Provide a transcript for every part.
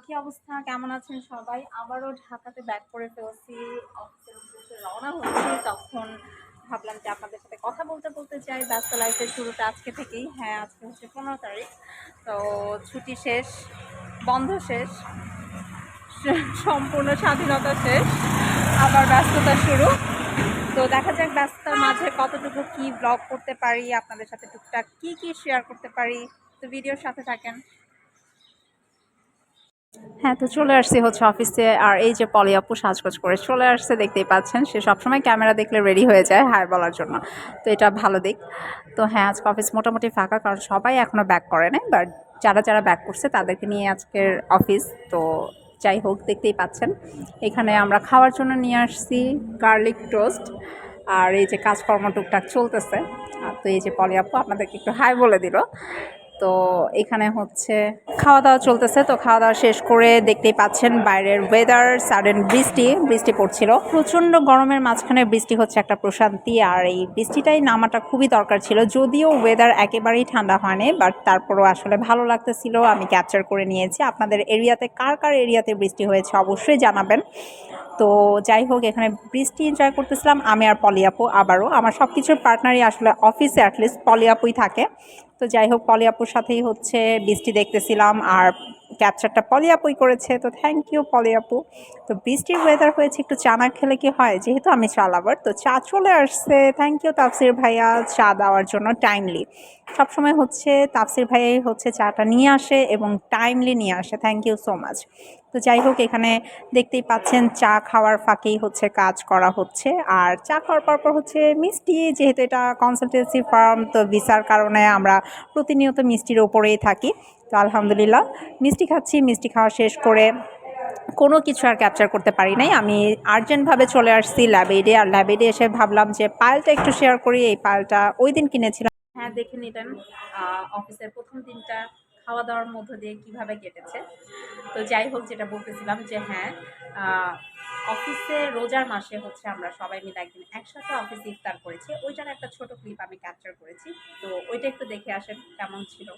কি অবস্থা? কেমন আছেন সবাই? আবারও ঢাকাতে ব্যাক করে ফেলছি। অফিসের উদ্দেশ্যে রওনা হচ্ছি। তখন ভাবলাম যে আপনাদের সাথে কথা বলতে বলতে যাই। ব্যস্ত লাইফের শুরুটা আজকে থেকেই। হ্যাঁ, আজকে হচ্ছে 15 তারিখ। তো ছুটি শেষ, বন্ধ শেষ, সম্পূর্ণ স্বাধীনতা শেষ। আবার ব্যস্ততা শুরু। তো দেখা যাক ব্যস্ততার মাঝে কতটুকু কি ব্লগ করতে পারি, আপনাদের সাথে টুকটাক কি শেয়ার করতে পারি। তো ভিডিওর সাথে থাকেন। হ্যাঁ, তো চলে আসছি হচ্ছে অফিসে। আর এই যে পলি আপু সাজগোজ করে চলে আসছে, দেখতেই পাচ্ছেন। সে সবসময় ক্যামেরা দেখলে রেডি হয়ে যায় হাই বলার জন্য। তো এটা ভালো দিক। তো হ্যাঁ, আজকে অফিস মোটামুটি ফাঁকা, কারণ সবাই এখনও ব্যাক করে নাই, বাট যারা ব্যাক করছে তাদেরকে নিয়ে আজকের অফিস। তো যাই হোক, দেখতেই পাচ্ছেন এখানে আমরা খাওয়ার জন্য নিয়ে আসছি গার্লিক টোস্ট। আর এই যে কাজকর্ম টুকটাক চলতেছে। তো এই যে পলি আপু আপনাদেরকে একটু হাই বলে দিল। তো এখানে হচ্ছে খাওয়া দাওয়া চলতেছে। তো খাওয়া দাওয়া শেষ করে দেখতেই পাচ্ছেন বাইরের ওয়েদার, সাডেন বৃষ্টি পড়ছিল। প্রচণ্ড গরমের মাঝখানে বৃষ্টি হচ্ছে একটা প্রশান্তি। আর এই বৃষ্টিটাই নামাটা খুবই দরকার ছিল, যদিও ওয়েদার একেবারেই ঠান্ডা হয়নি, বাট তারপরও আসলে ভালো লাগতেছিল। আমি ক্যাপচার করে নিয়েছি। আপনাদের এরিয়াতে কার এরিয়াতে বৃষ্টি হয়েছে অবশ্যই জানাবেন। তো যাই হোক, এখানে বৃষ্টি এনজয় করতেছিলাম আমি আর পলি আপু। আবারও আমার সব কিছুর পার্টনারই আসলে অফিসে অ্যাটলিস্ট পলি আপুই থাকে। তো যাই হোক, পলি আপুর সাথেই হচ্ছে বৃষ্টি দেখতেছিলাম। আর ক্যাপচারটা পলি আপুই করেছে। তো থ্যাংক ইউ পলি আপু। তো বৃষ্টির ওয়েদার হয়েছে, একটু চা না খেলে কি হয়, যেহেতু আমি চা লাভার। তো চা চলে আসছে। থ্যাংক ইউ তাফসির ভাইয়া চা দেওয়ার জন্য টাইমলি। সবসময় হচ্ছে তাফসির ভাইয়াই হচ্ছে চাটা নিয়ে আসে এবং টাইমলি নিয়ে আসে। Thank you so much. তো যাই হোক, এখানে দেখতেই পাচ্ছেন চা খাওয়ার ফাঁকেই হচ্ছে কাজ করা হচ্ছে। আর চা খাওয়ার পর হচ্ছে মিষ্টি, যেহেতু এটা কনসালটেন্সি ফার্ম, তো ভিসার কারণে আমরা প্রতিনিয়ত মিষ্টির ওপরেই থাকি। তো আলহামদুলিল্লাহ মিষ্টি খাচ্ছি। মিষ্টি খাওয়া শেষ করে কোনো কিছু আর ক্যাপচার করতে পারি নাই। আমি আর্জেন্টভাবে চলে আসছি ল্যাবেডে। আর ল্যাবেডে এসে ভাবলাম যে পায়েলটা একটু শেয়ার করি। এই পায়েলটা ওই দিন কিনেছিলাম। হ্যাঁ, দেখে নিলেন অফিসের প্রথম দিনটা খাওয়া দাওয়ার মধ্য দিয়ে কিভাবে কেটেছে। তো যাই হোক, যেটা বলতেছিলাম যে হ্যাঁ, অফিসে রোজার মাসে হচ্ছে আমরা সবাই মিলে একদিন একসাথে অফিসে ইফতার করেছি। ওইটার একটা ছোট ক্লিপ আমি ক্যাপচার করেছি। তো ওইটা একটু দেখে আসেন কেমন ছিল।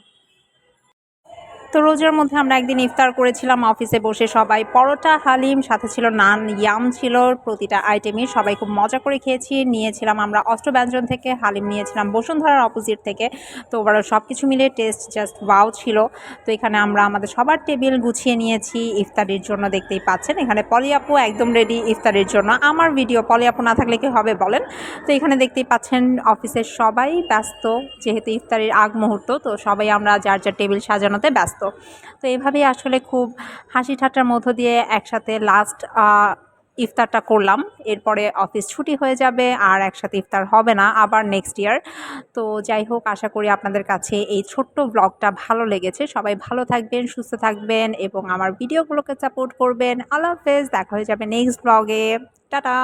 তো রোজার মধ্যে আমরা একদিন ইফতার করেছিলাম অফিসে বসে সবাই। পরোটা, হালিম, সাথে ছিল নান, ইয়াম ছিল প্রতিটা আইটেমই। সবাই খুব মজা করে খেয়েছি। নিয়েছিলাম আমরা অষ্টব্যঞ্জন থেকে, হালিম নিয়েছিলাম বসুন্ধরার অপোজিট থেকে। তো ওভারঅল সব কিছু মিলিয়ে টেস্ট জাস্ট ওয়াও ছিল। তো এখানে আমরা আমাদের সবার টেবিল গুছিয়ে নিয়েছি ইফতারির জন্য। দেখতেই পাচ্ছেন এখানে পলি আপু একদম রেডি ইফতারির জন্য। আমার ভিডিও পলি আপু না থাকলে কি হবে বলেন। তো এখানে দেখতেই পাচ্ছেন অফিসের সবাই ব্যস্ত, যেহেতু ইফতারির আগ মুহূর্ত। তো সবাই আমরা যার টেবিল সাজানোতে ব্যস্ত। তো এভাবেই আসলে খুব হাসি ঠাট্টার মধ্য দিয়ে একসাথে লাস্ট ইফতারটা করলাম। এরপরে অফিস ছুটি হয়ে যাবে, আর একসাথে ইফতার হবে না আবার নেক্সট ইয়ার। তো যাই হোক, আশা করি আপনাদের কাছে এই ছোট্ট ব্লগটা ভালো লেগেছে। সবাই ভালো থাকবেন, সুস্থ থাকবেন এবং আমার ভিডিওগুলোকে সাপোর্ট করবেন। আল্লাহ হাফেজ, দেখা হয়ে যাবে নেক্সট ব্লগে। টাটা।